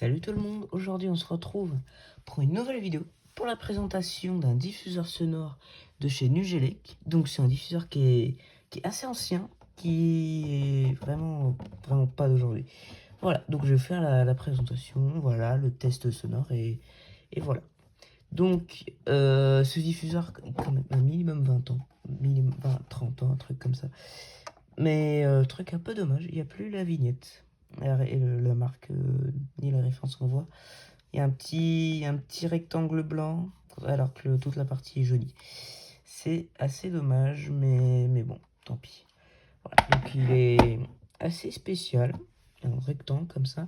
Salut tout le monde, aujourd'hui on se retrouve pour une nouvelle vidéo pour la présentation d'un diffuseur sonore de chez Nugelec. Donc c'est un diffuseur qui est assez ancien, qui est vraiment pas d'aujourd'hui. Voilà, donc je vais faire la présentation, voilà, le test sonore et voilà. Donc ce diffuseur est quand même un minimum 20 ans, minimum 20, 30 ans, un truc comme ça. Mais truc un peu dommage, il n'y a plus la vignette. Et la marque ni la référence qu'on voit. Il y a un petit rectangle blanc, alors que toute la partie est jaunie. C'est assez dommage, mais bon, tant pis. Voilà. Donc il est assez spécial, un rectangle comme ça.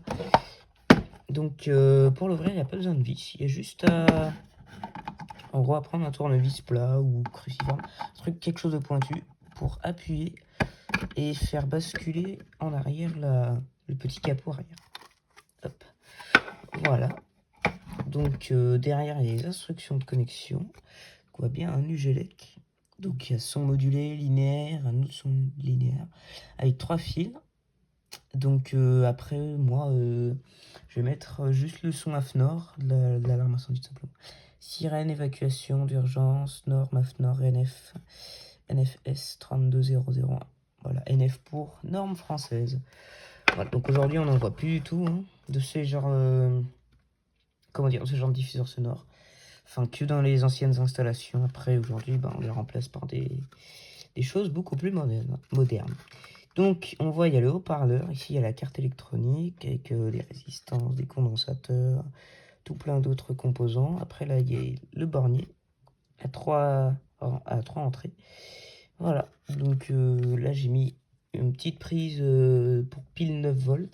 Donc pour l'ouvrir, il n'y a pas besoin de vis. Il y a juste en gros, à prendre un tournevis plat ou cruciforme, quelque chose de pointu, pour appuyer et faire basculer en arrière le petit capot arrière. Hop. Voilà. Donc derrière il y a les instructions de connexion. On voit bien un Nugelec. Donc il y a son modulé linéaire, un autre son linéaire avec 3 fils. Donc après moi je vais mettre juste le son AFNOR, l'alarme incendie tout simplement. Sirène, évacuation d'urgence, norme AFNOR NFS 32001. Voilà, NF pour norme française. Voilà, donc aujourd'hui on n'en voit plus du tout de ces genres comment dire, ce genre de diffuseur sonore. Enfin, que dans les anciennes installations. Après, aujourd'hui, on les remplace par des choses beaucoup plus modernes. Donc, on voit, il y a le haut-parleur. Ici, il y a la carte électronique avec des résistances, des condensateurs, tout plein d'autres composants. Après, là, il y a le bornier à trois entrées. Voilà. Donc, là, j'ai mis une petite prise pour pile 9 volts.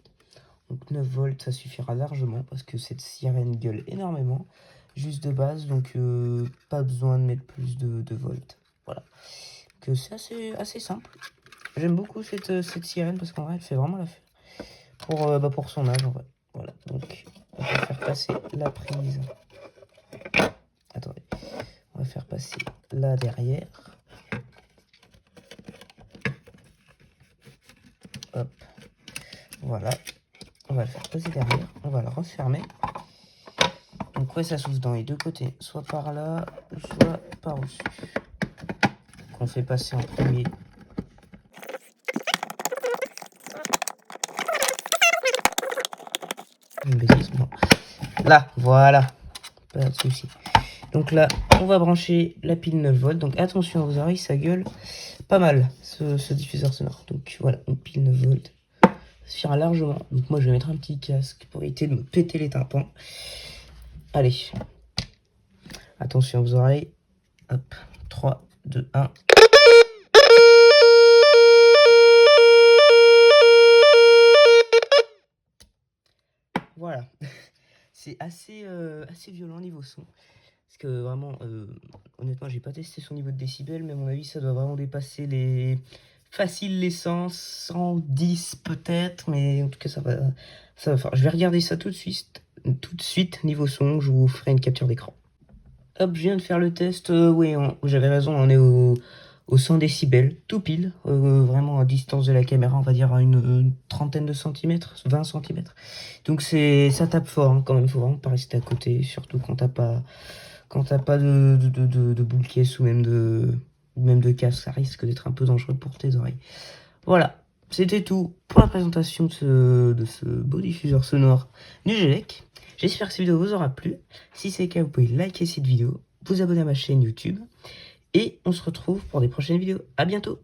Donc 9 volts, ça suffira largement parce que cette sirène gueule énormément. Juste de base, donc pas besoin de mettre plus de volts. Voilà. Que c'est assez simple. J'aime beaucoup cette sirène parce qu'en vrai, elle fait vraiment l'affaire. Pour son âge, en vrai. Voilà. Donc, on va faire passer la prise. Attendez. On va faire passer là derrière. Hop. Voilà. On va le faire passer derrière. On va le refermer. Donc ouais, ça s'ouvre dans les deux côtés, soit par là, soit par au-dessus. Qu'on fait passer en premier. Une bêtise, bon. Là, voilà, pas de souci. Donc là, on va brancher la pile 9 volts. Donc attention aux oreilles, ça gueule pas mal, ce diffuseur sonore. Donc voilà, une pile 9 volts. Ça suffira largement. Donc moi, je vais mettre un petit casque pour éviter de me péter les tympans. Allez. Attention aux oreilles. Hop, 3, 2, 1. Voilà. C'est assez violent niveau son. Parce que vraiment, honnêtement, j'ai pas testé son niveau de décibels, mais à mon avis, ça doit vraiment dépasser les... Facile les 110 peut-être, mais en tout cas, ça va faire. Je vais regarder ça tout de suite, niveau son, je vous ferai une capture d'écran. Hop, je viens de faire le test, oui, j'avais raison, on est au 100 décibels, tout pile, vraiment à distance de la caméra, on va dire à une trentaine de centimètres, 20 centimètres. Donc ça tape fort, quand même, faut vraiment pas rester à côté, surtout quand t'as pas de boule caisse ou même de casque, ça risque d'être un peu dangereux pour tes oreilles. Voilà, c'était tout pour la présentation de ce beau diffuseur sonore Nugelec. J'espère que cette vidéo vous aura plu. Si c'est le cas, vous pouvez liker cette vidéo, vous abonner à ma chaîne YouTube, et on se retrouve pour des prochaines vidéos. À bientôt!